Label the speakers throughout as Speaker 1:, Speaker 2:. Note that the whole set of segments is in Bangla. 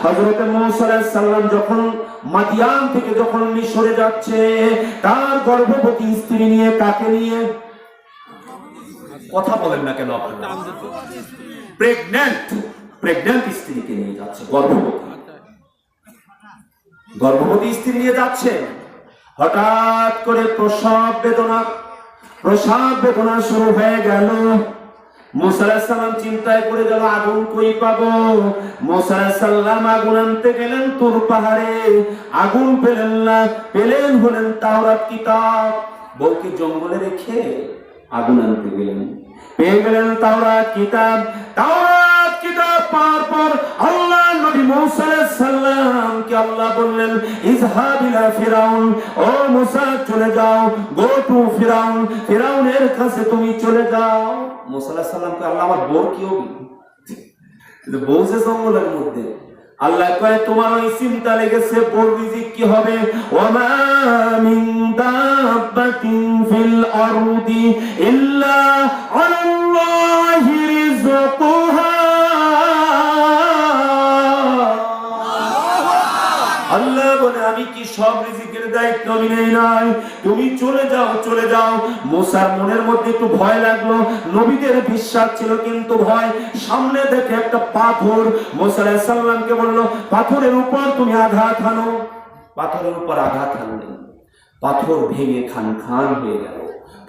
Speaker 1: হযরত মূসা আলাইহিস সালাম যখন মাদিয়ান থেকে যখন মিশরে যাচ্ছে, তার গর্ভবতী স্ত্রী নিয়ে, কাকে নিয়ে? কথা বলেন না কেন আপনারা? প্রেগন্যান্ট স্ত্রীকে নিয়ে যাচ্ছে, গর্ভবতী স্ত্রী নিয়ে যাচ্ছে। হঠাৎ করে প্রসব বেদনা শুরু হয়ে গেল। মূসা আলাইহিস সালাম চিন্তায় পড়ে গেল, আগুন কই পাবো? মূসা আলাইহিস সালাম আগুন আনতে গেলেন তুর পাহাড়ে, আগুন পেলেন না, পেলেন হলেন তাওরাত কিতাব। বউকে জঙ্গলে রেখে আগুন আনতে গেলেন, পেয়ে গেলেন তাওরাত কিতাব। পাওয়ার পর আল্লাহ নবী মূসা আলাইহিস সালামকে আল্লাহ বললেন, ইযহাব ইলা ফিরাউন, ও মূসা চলে যাও, গো টু ফিরাউন, ফিরাউনের কাছে তুমি চলে যাও। মূসা আলাইহিস সালামকে আল্লাহ, আমার বউ কি হবে? কিন্তু বউ যে জঙ্গলের মধ্যে, আল্লাহ কয় তোমার ওই চিন্তা লেগেছে বউর রিজিক কি হবে? ওয়ামা মিন দাব্বাতিন ফিল আরদি ইল্লা আলাল্লাহি রিজকুহা। আল্লাহ বলে, আমি কি সব রিজিকের দায়িত্ব আমি নেই নাই? তুমি চলে যাও। মূসার মনের মধ্যে একটু ভয় লাগলো। নবীদের বিশ্বাস ছিল কিন্তু ভয়। সামনে দেখে একটা পাথর, মূসা আলাইহিস সালামকে বলল, পাথরের উপর তুমি আঘাত হানো। পাথরের উপর আঘাত হানলেন, পাথর ভেঙে খান হয়ে গেল।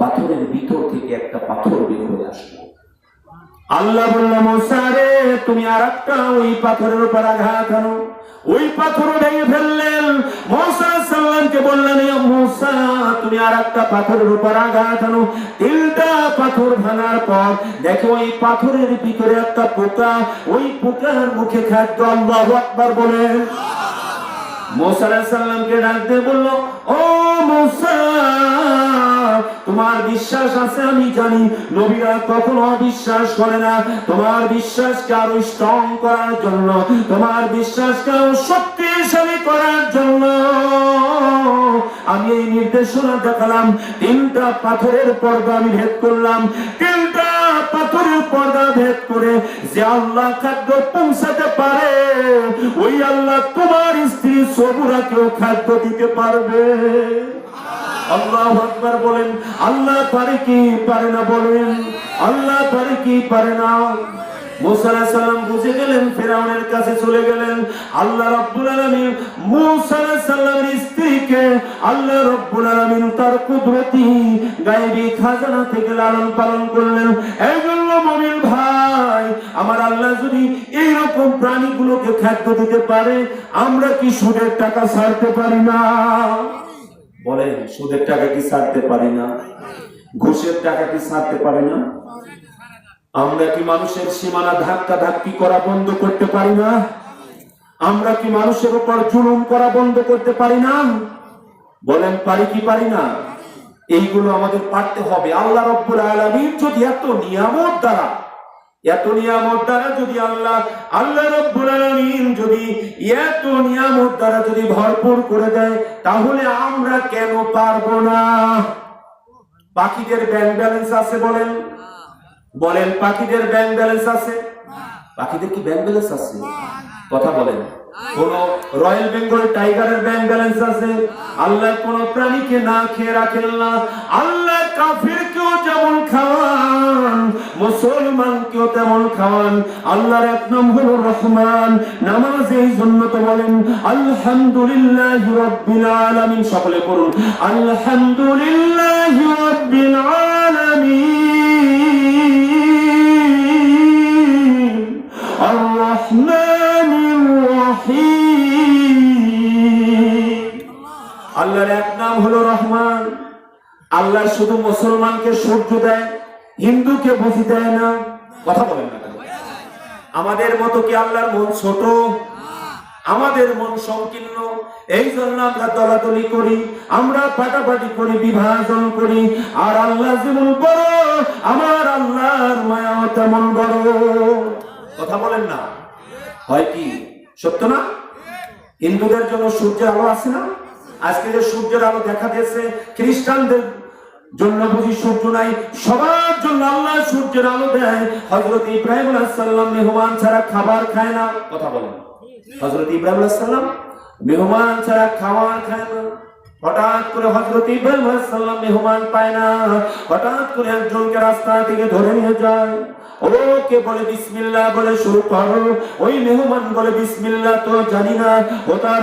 Speaker 1: পাথরের ভিতর থেকে একটা পাথর বের হয়ে আসলো। আল্লাহ বলল, মূসা রে, তুমি আরেকটা ওই পাথরের উপর আঘাত হানো। ওই পাথর ভেঙে ফেললেন। মূসা আলাইহিস সালামকে বললেন, মূসা তুমি আরেকটা পাথরের উপর আঘাত হানো। তিনটা পাথর ভাঙার পর দেখো ওই পাথরের ভিতরে একটা পোকা, ওই পোকার মুখে খাদ্য। আল্লাহু আকবার বলেন। মূসা আলাইহিস সালামকে ডাক দিয়ে বলল, ও মূসা, তোমার বিশ্বাস আছে আমি জানি, নবীরা কখনো অবিশ্বাস করে না। তোমার বিশ্বাসকে আরো স্ট্রং করার জন্য, তোমার বিশ্বাসকে আরো শক্তিশালী করার জন্য আমি এই নির্দেশনা দেখালাম। তিনটা পাথরের পর্দা আমি ভেদ করলাম। তিনটা পাথরের পর্দা ভেদ করে যে আল্লাহ খাদ্য পৌঁছাতে পারে, ওই আল্লাহ তোমার স্ত্রী সবুরাকেও খাদ্য দিতে পারবে। আল্লাহু আকবার বলেন। আল্লাহ পারে কি পারে না? বলেন, আল্লাহ পারে কি পারে না? মূসা আলাইহিস সালাম বুঝে গেলেন, ফিরাউনের কাছে চলে গেলেন। আল্লাহ রাব্বুল আলামিন মূসা আলাইহিস সালামের স্ত্রীকে আল্লাহ রাব্বুল আলামিন তার কুদরতি গায়বী খাজানা থেকে লালন পালন করলেন। এই জন্য মুমিন ভাই, আমার আল্লাহ যদি এইরকম প্রাণীগুলোকে খাদ্য দিতে পারে, আমরা কি সুদের টাকা ছাড়তে পারি না? বলেন, সুদের টাকা কি ছাড়তে পারি না? ঘুষের টাকা কি ছাড়তে পারি না? আমরা কি মানুষের সীমানা ধাক্কি করা বন্ধ করতে পারি না? আমরা কি মানুষের উপর জুলুম করা বন্ধ করতে পারি না? বলেন, পারি কি পারি না? এইগুলো আমাদের পারতে হবে। আল্লাহ রাব্বুল আলামিন যদি এত নিয়ামত দ্বারা যদি আল্লাহ রাব্বুল আলামিন যদি এত নিয়ামত দ্বারা যদি ভরপুর করে দেয়, তাহলে আমরা কেন পারবো না? পাখিদের ব্যাংক ব্যালেন্স আছে? বলেন, পাখিদের ব্যাংক ব্যালেন্স আছে? পাখিদের কি ব্যাংক ব্যালেন্স আছে? কথা বলেন। কোন রয়্যাল বেঙ্গল টাইগারের ব্যাংক ব্যালেন্স আছে? আল্লাহ কোন প্রাণীকে না খেয়ে রাখেন না। আল্লাহ কাফিরকেও যেমন খাওয়ান, মুসলমানকেও তেমন খাওয়ান। আল্লাহর এক নাম হলো রহমান। নামাজ এই জন্য তো বলেন আলহামদুলিল্লাহি রাব্বিল আলামিন। সকলে পড়ুন আলহামদুলিল্লাহি রাব্বিল আলামিন আর রহমানির রহিম। আল্লাহর এক নাম হলো রহমান। আল্লাহ শুধু মুসলমানকে সূর্য দেয়, হিন্দুকে বুঝি দেয় না। কথা বলেন না। আমাদের মতো কি আল্লাহর মন ছোট? আমাদের মন সংকীর্ণ। এই জন্য আমরা দলাদলি করি, আমরা পাটাপাটি করি, বিভাজন করি। আর আল্লাহ যেমন বড়, আমার আল্লাহর মায়া তেমন বড়। কথা বলেন না। হয় কি সত্য না? হিন্দুদের জন্য সূর্যের আলো আছে না? আজকে যে সূর্যের আলো দেখা দিয়েছে, খ্রিস্টানদের জন্য বুঝি সূর্য নাই? সবার জন্য আল্লাহ সূর্যের আলো দেয়। হযরত ইব্রাহিম আলাইহিস সালাম মেহমান ছাড়া খাবার খায় না। কথা বলেন। হযরত ইব্রাহিম আলাইহিস সালাম মেহমান ছাড়া খাবার খায় না। হঠাৎ করে হযরত ইব্রাহিম আলাইহিস সালাম মেহমান পায় না, হঠাৎ করে একজনকে রাস্তা থেকে ধরে নিয়ে যায়। ওকে বলে বিসমিল্লাহ বলে শুরু করো। ওই মেহমান বলে বিসমিল্লাহ তো জানি না। হোতার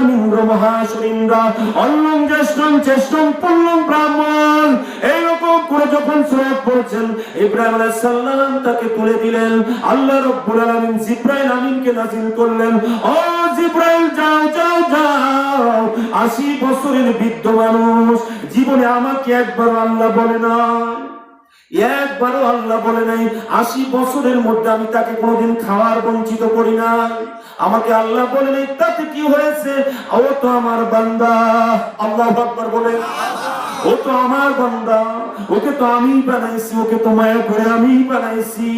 Speaker 1: মিন্দ্র মহাসুরিন্দ্র অন্নম জ্যেষ্ঠম জ্যেষ্ঠম পুণ্যম ব্রাহ্মণ, এইরকম করে যখন সূরা পড়ছেন ইব্রাহিম আলাইহিস সালাম তাকে তুলে দিলেন। আল্লাহ রাব্বুল আলামিন জিবরাইল আমিনকে নাযিল করলেন, ও জিবরাইল যাও যাও যাও, 80 বছরের বৃদ্ধ মানুষ, জীবনে আমাকে একবারও আল্লাহ বলে না, একবারও আল্লাহ বলে নাই 80 বছরের মধ্যে আমি তাকে কোনোদিন খাওয়ার বঞ্চিত করি না। আমাকে আল্লাহ বলে নাই, তাতে কি হয়েছে? ও তো আমার বান্দা। আল্লাহু আকবার বলে, ও তো আমার বান্দা, ওকে তো আমি বানাইছি, ওকে তো মায়া করে আমি বানাইছি।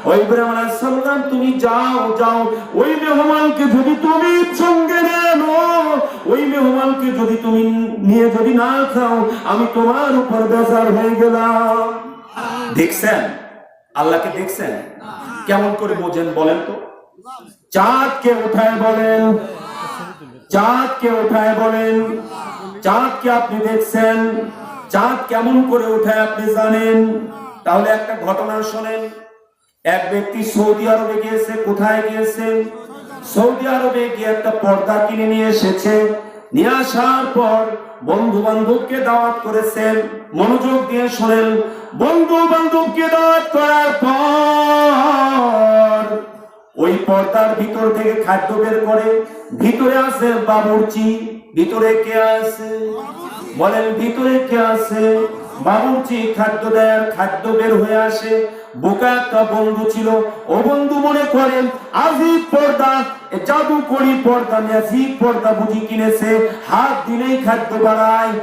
Speaker 1: ওই ইব্রাহিম আলাইহিস সালাম তুমি যাও যাও, ওই মেহমানকে যদি তুমি সঙ্গে নেও, ওই মেহমানকে যদি তুমি নিয়ে যদি না খাও, আমি তোমার উপর বেজার হয়ে গেলাম। দেখছেন আল্লাহকে? দেখছেন কেমন করে বোঝেন বলেন তো? চাঁদকে উঠায় বলেন, চাঁদকে উঠায় বলেন, চাঁদকে আপনি দেখছেন, চাঁদ কেমন করে উঠায় আপনি জানেন? তাহলে একটা ঘটনা শোনেন। এক ব্যক্তি সৌদি আরবে গিয়েছে। কোথায় গিয়েছেন? সৌদি আরবে গিয়ে একটা পর্দা কিনে নিয়ে এসেছে। নিয়ে আসার পর বন্ধু বান্ধবকে দাওয়াত করেছেন। মনোযোগ দিয়ে শোনেন। বন্ধু বান্ধবকে দাওয়াত করার পর ওই পর্দার ভিতর থেকে খাদ্য বের করে। ভিতরে আছে বাবুর্চি। ভিতরে কে আছে বলেন? ভিতরে কে আছে? বাবুর্চি খাদ্য দেয়, খাদ্য বের হয়ে আসে। বোকা একটা বন্ধু ছিল। ও বন্ধু মনে করেন আজিব পর্দা, জাদুকরি পর্দা, ম্যাজিক পর্দা বুঝি কিনেছে। হাত দিলেই খাদ্য বাড়ায়।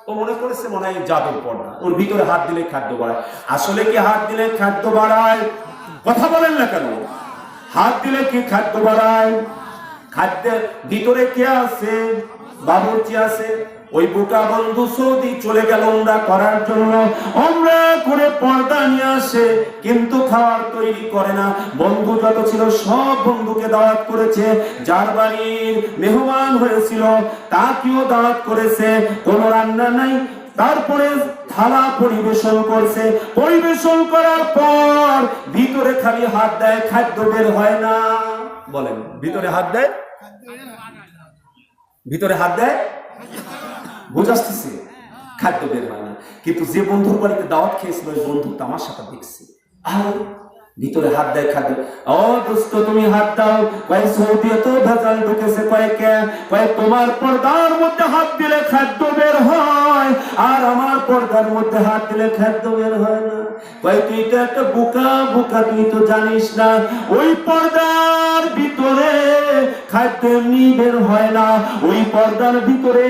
Speaker 1: ও মনে করেছে মনে হয় জাদুর পর্দা, ওর ভিতরে হাত দিলে খাদ্য বাড়ায়। আসলে কি হাত দিলে খাদ্য বাড়ায়? কথা বলেন না কেন? হাত দিলে কি খাদ্য বাড়ায়? খাদ্যের ভিতরে কে আছে? বাবুর্চি আছে। ওই বোকা বন্ধু সৌদি চলে গেল ওমরা করার জন্য। ওমরা করে পর্দা নিয়ে আসে, কিন্তু খাবার তৈরি করে না। বন্ধু যত ছিল সব বন্ধুকে দাওয়াত করেছে। যার বাড়ির মেহমান হয়েছিল তাকেও দাওয়াত করেছে। কোনো রান্না নাই। তারপরে থালা পরিবেশন করছে। পরিবেশন করার পর ভিতরে খালি হাত দেয়, খাদ্য বের হয় না। বলেন, ভিতরে হাত দেয়, ভিতরে হাত দেয়, বুঝাচ্ছি, খাদ্য বের হয় না। কিন্তু যে বন্ধুর বাড়িতে দাওয়াত খেয়েছিল ওই বন্ধু তামাশাটা দেখছে। আর ভিতরে হাত দেয়, খাদ্য। ও দোস্ত তুমি হাত দাও। কয় সৌদি তো ভেজাল ঢুকেছে। কয় তোমার পর্দার মধ্যে হাত দিলে খাদ্য বের হয়, আর আমার পর্দার মধ্যে হাত দিলে খাদ্য বের হয় না। কয় তুই তো একটা বোকা, বোকা তুই তো জানিস না ওই পর্দার ভিতরে খাদ্য এমনি বের হয় না। ওই পর্দার ভিতরে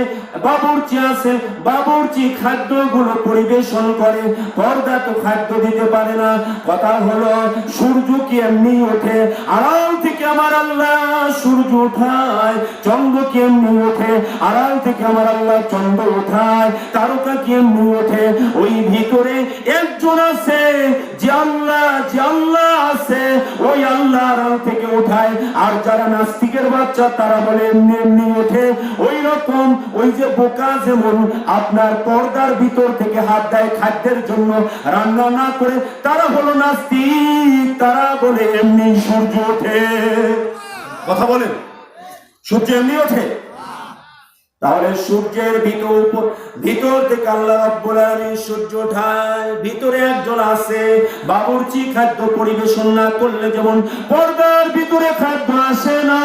Speaker 1: বাবুর্চি আছে। বাবুর্চি খাদ্যগুলো পরিবেশন করে, পর্দা তো খাদ্য দিতে পারে না। কথা হলো সূর্য কি এমনি ওঠে? আড়াল থেকে আমার আল্লাহ সূর্য উঠায়। চন্দ্র কি এমনি ওঠে? আড়াল থেকে আমার আল্লাহ চন্দ্র উঠায়। তারকা কি এমনি ওঠে? ওই ভিতরে একজন আছে যে আল্লাহ, যে আল্লাহ আছে ওই আল্লাহ আড়াল থেকে উঠায়। আর যারা নাস্তিকের বাচ্চা তারা বলে এমনি এমনি ওঠে। ওই রকম ওই যে বোকা যেমন আপনার পর্দার ভিতর থেকে হাত দেয় খাদ্যের জন্য, রান্না না করে, তারা হলো নাস্তিক। তারা বলে এমনি সূর্য ওঠে। কথা বলেন, সূর্য এমনি ওঠে? তাহলে সূর্যের ভিতর থেকে আল্লাহ রাব্বুল আলামিন সূর্য ওঠায়। ভিতরে একজন আছে বাবুর্চি। খাদ্য পরিবেশন না করলে যেমন পর্দার ভিতরে খাদ্য আসে না,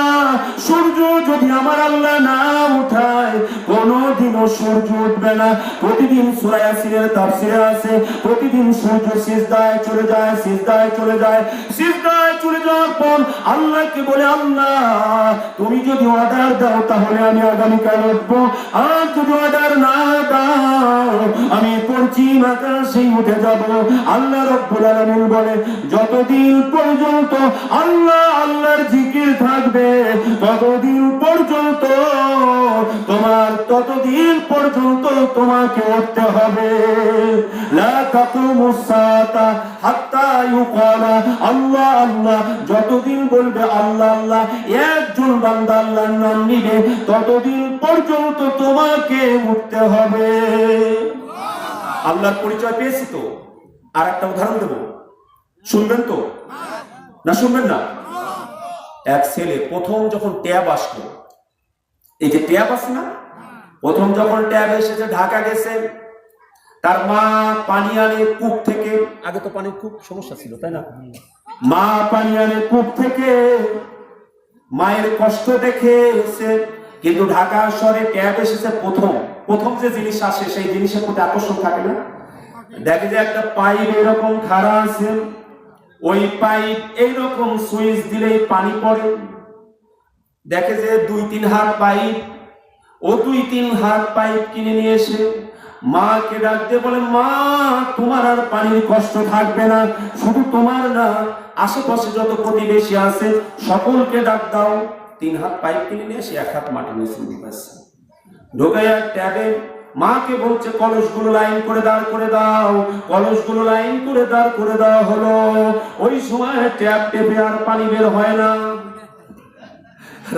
Speaker 1: সূর্য যদি আমার আল্লাহ না উঠায় কোনদিনও সূর্য উঠবে না। প্রতিদিন সূরা ইয়াসিনের তাফসীরে আছে প্রতিদিন সূর্য সিজদায় চলে যায়, সিজদায় চলে যায়। সিজদায় চলে যাওয়ার পর আল্লাহকে বলে, আল্লাহ তুমি যদি অর্ডার দাও তাহলে আমি আগামীকাল উঠবো, আর যদি অর্ডার না দাও আমি পশ্চিম আকাশে উঠে যাব। আল্লাহ রাব্বুল আলামিন বলে, যতদিন পর্যন্ত আল্লাহ আল্লাহর জিকির থাকবে ততদিন পর্যন্ত তোমার, ততদিন পর্যন্ত তোমাকে উঠতে হবে। লা তাকুমুস সাআতা হাত্তা ইউকালা আল্লাহ আল্লাহ, যতদিন বলবে আল্লাহ আল্লাহ, একজন বান্দা আল্লাহর নাম নিবে, ততদিন পর্যন্ত তোমাকে উঠতে হবে। আল্লাহর পরিচয় পেয়েছি তো। আর একটা উদাহরণ দেব, শুনবেন তো না শুনবেন না? এক ছেলে প্রথম যখন ট্যাব আসলো, এই যে ট্যাব আসে না, প্রথম যখন ট্যাব এসেছে, ঢাকা গেছে, তার মা পানি আনে কূপ থেকে। আগে তো পানির খুব সমস্যা ছিল, তাই না? মা পানি আনে কূপ থেকে, মায়ের কষ্ট দেখে এসে, কিন্তু ঢাকা শহরে ট্যাব এসেছে প্রথম প্রথম যে জিনিস আসে সেই জিনিসের প্রতি আকর্ষণ থাকে না। দেখে যে একটা পাইপ এরকম খাড়া আছে, ওই পাইপ এইরকম সুইচ দিলেই পানি পড়ে। দেখে যে 2-3 হাত পাইপ, ও 2-3 হাত পাইপ কিনে নিয়ে এসে মাকে ডাক দিয়ে বলে, মা তোমার আর পানির কষ্ট থাকবে না, শুধু তোমার না, আশেপাশে যত প্রতিবেশী আছে সকলকে ডাক দাও। 3 হাত পাইপ কিনে নিয়ে এসে 1 হাত মাটি নিচে দিয়েছে, ঢোকাইয়া ট্যাবে মাকে বলছে, কলসগুলো লাইন করে দাঁড় করে দাও। কলসগুলো লাইন করে দাঁড় করে দেওয়া হলো। ওই সময় ট্যাপ টেপে আর পানি বের হয় না।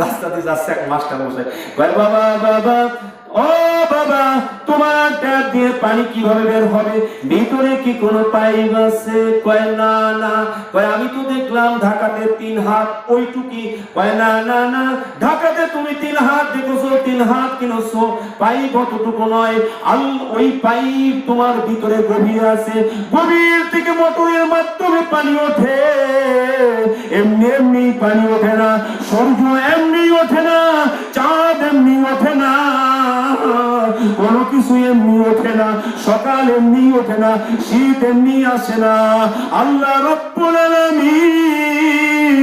Speaker 1: রাস্তাতে যাচ্ছে এক মাস্টার মশাই, কয় বাবা বাবা, ও বাবা, তোমার ট্যাপ দিয়ে পানি কিভাবে বের হবে? ভিতরে কি কোনো পাইপ আছে? কয় না না। কয় আমি তো দেখলাম ঢাকাতে 3 হাত ওইটুকি। কয় না না না, ঢাকাতে তুমি 3 হাত দেখেছো, 3 হাত কিনেছো, পাইপ অতটুকু নয়। ওই পাইপ তোমার ভিতরে গভীর আছে, গভীর থেকে মোটরের মাধ্যমে পানি ওঠে। এমনি এমনি পানি ওঠে না, সূর্য এমনি ওঠে না, চাঁদ এমনি ওঠে না, কোনো কিছু এমনি ওঠে না, সকাল এমনি ওঠে না, শীত এমনি আসে না। আল্লাহ রব্বুল আলামিন,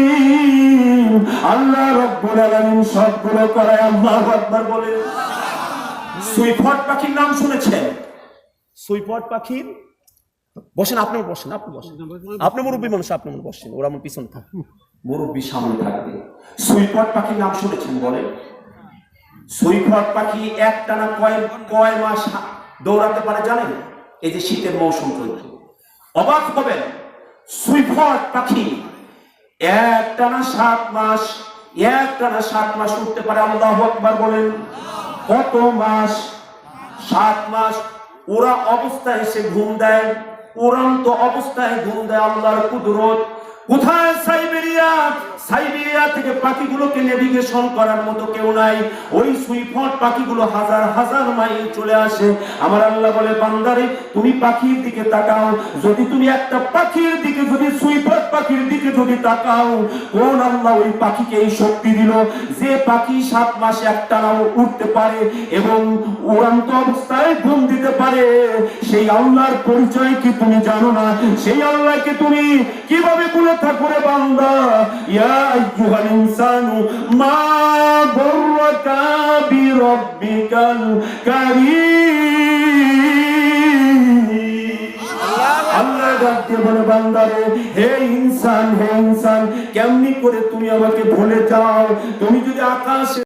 Speaker 1: আল্লাহ রব্বুল আলামিন সবগুলো করায়। আল্লাহু আকবার বলে। সুইফট পাখির নাম শুনেছেন? সুইফট পাখির, বসেন, আপনি বসেন, আপনি বসেন, আপনি মুরব্বী মানুষ, আপনি মনে বসেন, ওরা আমার পিছনে থাকে, মুরব্বী সামনে থাকবে। সুইফট পাখির নাম শুনেছেন? বলেন। সুইফট পাখি একটানা কয় মাস দৌড়াতে পারে জানেন? এই যে শীতের মৌসুম চলছে, অবাক হবেন, সুইফট পাখি একটানা 7 মাস, একটানা 7 মাস উঠতে পারে। আল্লাহু আকবার বলেন। কত মাস? 7 মাস। ওরা অবস্থায় এসে ঘুম দেয়, উড়ন্ত অবস্থায় ঘুম দেয়। আল্লাহর কুদরত। কোথায়? সাইবেরিয়া। সাইবেরিয়া থেকে পাখিগুলোকে নেভিগেশন করার মতো কেউ নাই। ওই সুইফট পাখিগুলো হাজার হাজার মাইল চলে আসে। আমার আল্লাহ বলে, বান্দারে তুমি পাখির দিকে তাকাও। যদি তুমি একটা পাখির দিকে, যদি সুইফট পাখির দিকে যদি তাকাও, কোন আল্লাহ ওই পাখিকে এই শক্তি দিল যে পাখি 7 মাসে একটানা উঠতে পারে এবং উড়ন্ত অবস্থায় ঘুম দিতে পারে? সেই আল্লাহর পরিচয় কি তুমি জানো না? সেই আল্লাহকে তুমি কিভাবে ভুলে থাকো রে বান্দা? ইয়া আইয়ুহাল ইনসানু মা গররাকা বিরাব্বিকাল কারীম। আল্লাহ ডাক দিয়ে বলে, বান্দারে, হে ইনসান, হে ইনসান, কেমনি করে তুমি আমাকে ভুলে যাও? তুমি যদি আকাশে